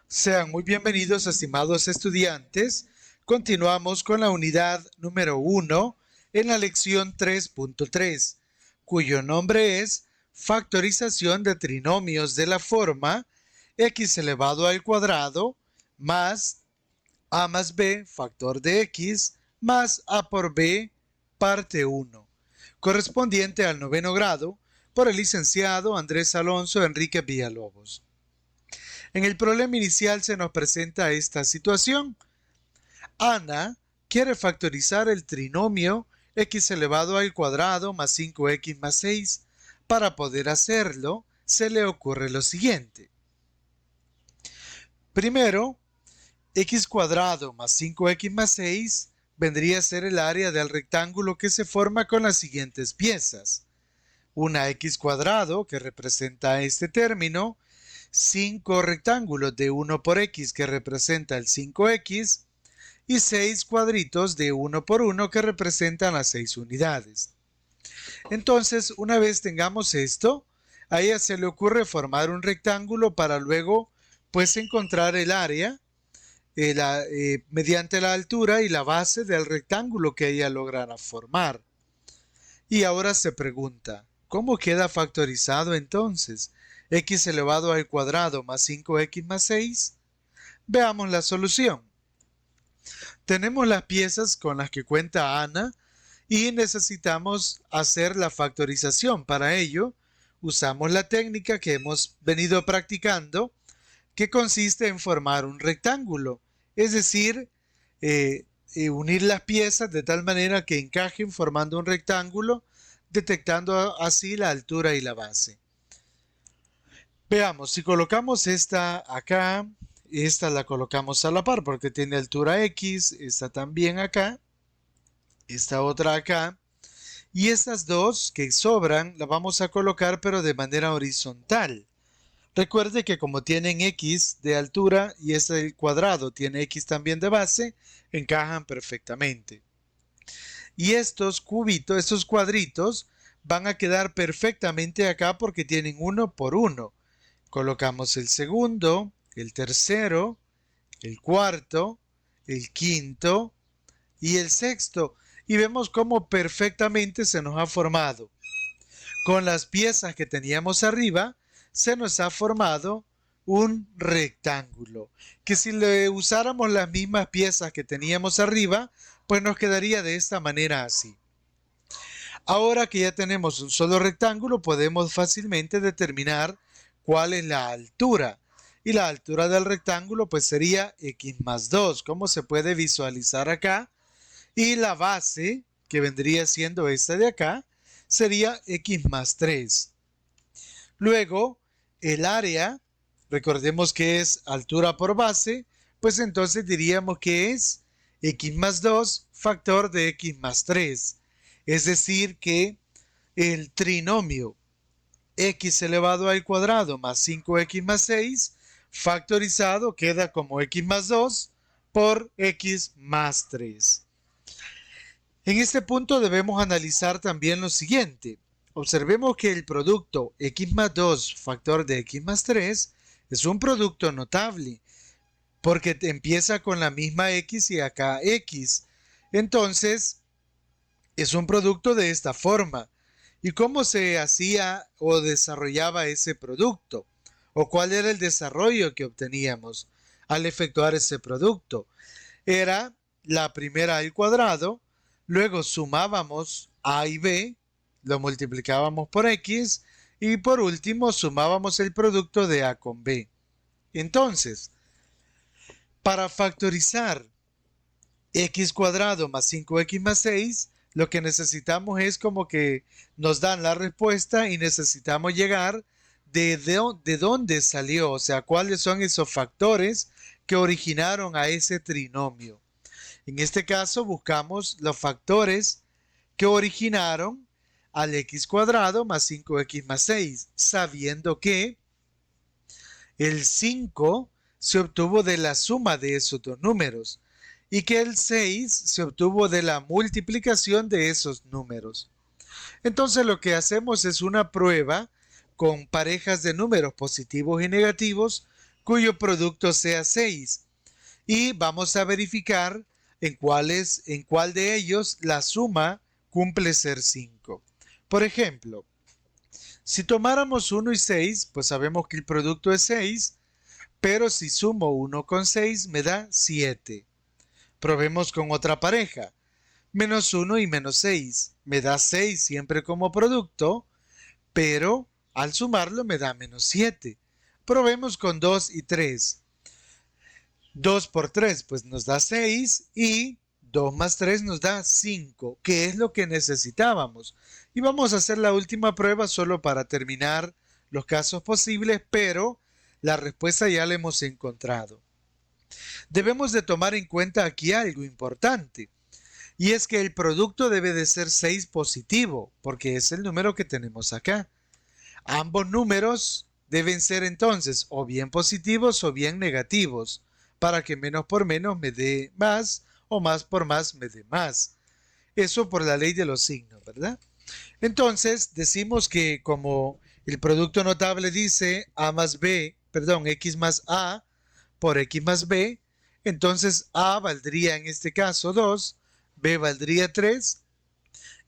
Sean muy bienvenidos, estimados estudiantes. Continuamos con la unidad número 1 en la lección 3.3, cuyo nombre es factorización de trinomios de la forma x elevado al cuadrado más a más b factor de x más a por b parte 1, correspondiente al noveno grado por el licenciado Andrés Alonso Enrique Villalobos. En el problema inicial se nos presenta esta situación. Ana quiere factorizar el trinomio x elevado al cuadrado más 5x más 6. Para poder hacerlo, se le ocurre lo siguiente. Primero, x cuadrado más 5x más 6 vendría a ser el área del rectángulo que se forma con las siguientes piezas. Una x cuadrado, que representa este término, 5 rectángulos de 1 por x, que representa el 5x, y 6 cuadritos de 1 por 1, que representan las 6 unidades. Entonces, una vez tengamos esto, a ella se le ocurre formar un rectángulo para luego, pues, encontrar el área mediante la altura y la base del rectángulo que ella logrará formar. Y ahora se pregunta, ¿cómo queda factorizado entonces x elevado al cuadrado más 5x más 6? Veamos la solución. Tenemos las piezas con las que cuenta Ana y necesitamos hacer la factorización. Para ello, usamos la técnica que hemos venido practicando, que consiste en formar un rectángulo, es decir, unir las piezas de tal manera que encajen formando un rectángulo, detectando así la altura y la base. Veamos, si colocamos esta acá, esta la colocamos a la par porque tiene altura x, esta también acá, esta otra acá, y estas dos que sobran las vamos a colocar pero de manera horizontal. Recuerde que como tienen x de altura y este cuadrado tiene x también de base, encajan perfectamente. Y estos cubitos, estos cuadritos, van a quedar perfectamente acá porque tienen 1 por 1. Colocamos el segundo, el tercero, el cuarto, el quinto y el sexto. Y vemos cómo perfectamente se nos ha formado. Con las piezas que teníamos arriba, se nos ha formado un rectángulo, que si le usáramos las mismas piezas que teníamos arriba, pues nos quedaría de esta manera así. Ahora que ya tenemos un solo rectángulo, podemos fácilmente determinar cuál es la altura. Y la altura del rectángulo pues sería x más 2, como se puede visualizar acá. Y la base, que vendría siendo esta de acá, sería x más 3. Luego, el área, recordemos que es altura por base, pues entonces diríamos que es x más 2 factor de x más 3. Es decir que el trinomio x elevado al cuadrado más 5x más 6 factorizado queda como x más 2 por x más 3. En este punto debemos analizar también lo siguiente. Observemos que el producto x más 2 factor de x más 3 es un producto notable porque empieza con la misma x y acá x. Entonces, es un producto de esta forma. ¿Y cómo se hacía o desarrollaba ese producto? ¿O cuál era el desarrollo que obteníamos al efectuar ese producto? Era la primera al cuadrado, luego sumábamos a y b, lo multiplicábamos por x y por último sumábamos el producto de a con b. Entonces, para factorizar x cuadrado más 5x más 6, lo que necesitamos es como que nos dan la respuesta y necesitamos llegar de dónde salió, o sea, cuáles son esos factores que originaron a ese trinomio. En este caso buscamos los factores que originaron al x cuadrado más 5x más 6, sabiendo que el 5 se obtuvo de la suma de esos dos números y que el 6 se obtuvo de la multiplicación de esos números. Entonces lo que hacemos es una prueba con parejas de números positivos y negativos cuyo producto sea 6. Y vamos a verificar en cuál de ellos la suma cumple ser 5. Por ejemplo, si tomáramos 1 y 6, pues sabemos que el producto es 6, pero si sumo 1 con 6 me da 7. Probemos con otra pareja. Menos 1 y menos 6 me da 6 siempre como producto, pero al sumarlo me da menos 7. Probemos con 2 y 3. 2 por 3 pues nos da 6 y 2 más 3 nos da 5, que es lo que necesitábamos. Y vamos a hacer la última prueba solo para terminar los casos posibles, pero la respuesta ya la hemos encontrado. Debemos de tomar en cuenta aquí algo importante, y es que el producto debe de ser 6 positivo, porque es el número que tenemos acá. Ambos números deben ser entonces o bien positivos o bien negativos, para que menos por menos me dé más o más por más me dé más. Eso por la ley de los signos, ¿verdad? Entonces decimos que como el producto notable dice x más a por x más b, entonces a valdría en este caso 2, b valdría 3,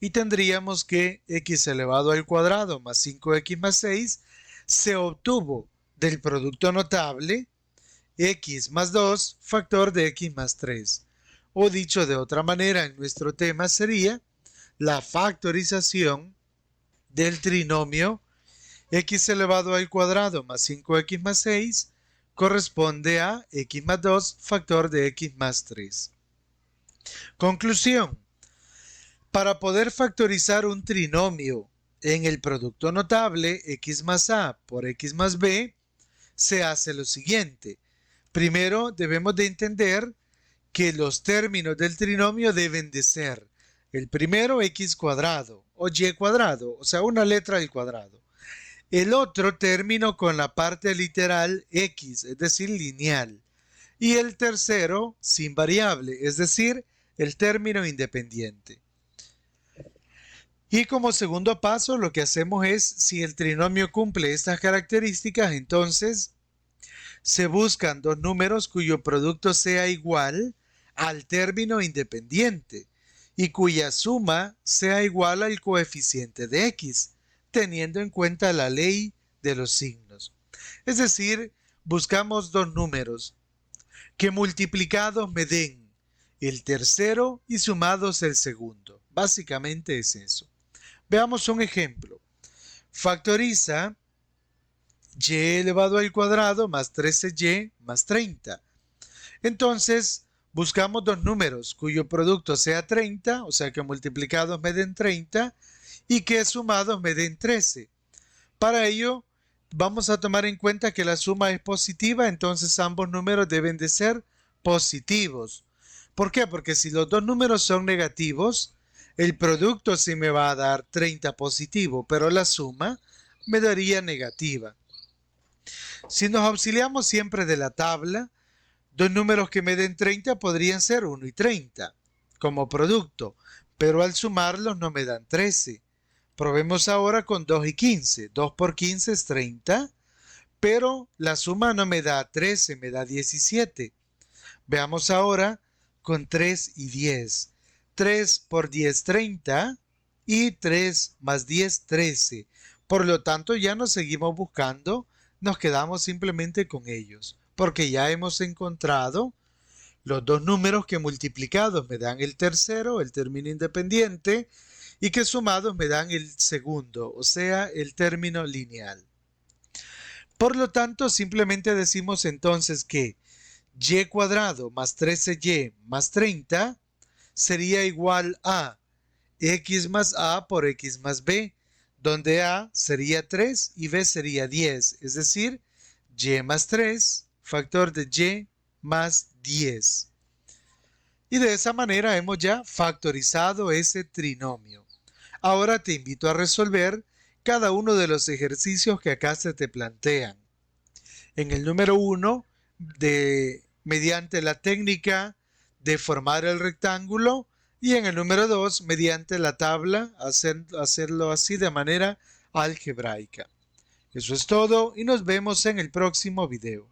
y tendríamos que x elevado al cuadrado más 5x más 6 se obtuvo del producto notable x más 2 factor de x más 3. O dicho de otra manera, en nuestro tema sería la factorización del trinomio x elevado al cuadrado más 5x más 6 corresponde a x más 2 factor de x más 3. Conclusión. Para poder factorizar un trinomio en el producto notable x más a por x más b, se hace lo siguiente. Primero debemos de entender que los términos del trinomio deben de ser el primero x cuadrado o y cuadrado, o sea, una letra al cuadrado. El otro término con la parte literal x, es decir, lineal. Y el tercero sin variable, es decir, el término independiente. Y como segundo paso, lo que hacemos es, si el trinomio cumple estas características, entonces se buscan dos números cuyo producto sea igual al término independiente y cuya suma sea igual al coeficiente de x, teniendo en cuenta la ley de los signos. Es decir, buscamos dos números que multiplicados me den el tercero y sumados el segundo. Básicamente es eso. Veamos un ejemplo. Factoriza y elevado al cuadrado más 13y más 30. Entonces, buscamos dos números cuyo producto sea 30, o sea que multiplicados me den 30 y que sumados me den 13. Para ello, vamos a tomar en cuenta que la suma es positiva, entonces ambos números deben de ser positivos. ¿Por qué? Porque si los dos números son negativos, el producto sí me va a dar 30 positivo, pero la suma me daría negativa. Si nos auxiliamos siempre de la tabla, dos números que me den 30 podrían ser 1 y 30 como producto, pero al sumarlos no me dan 13. Probemos ahora con 2 y 15. 2 por 15 es 30, pero la suma no me da 13, me da 17. Veamos ahora con 3 y 10. 3 por 10, 30 y 3 más 10, 13. Por lo tanto, ya no seguimos buscando, nos quedamos simplemente con ellos, porque ya hemos encontrado los dos números que multiplicados me dan el tercero, el término independiente, y que sumados me dan el segundo, o sea, el término lineal. Por lo tanto, simplemente decimos entonces que y cuadrado más 13y más 30 sería igual a x más a por x más b, donde a sería 3 y b sería 10, es decir, y más 3, factor de y más 10. Y de esa manera hemos ya factorizado ese trinomio. Ahora te invito a resolver cada uno de los ejercicios que acá se te plantean. En el número 1, mediante la técnica de formar el rectángulo, y en el número 2, mediante la tabla, hacerlo así de manera algebraica. Eso es todo y nos vemos en el próximo video.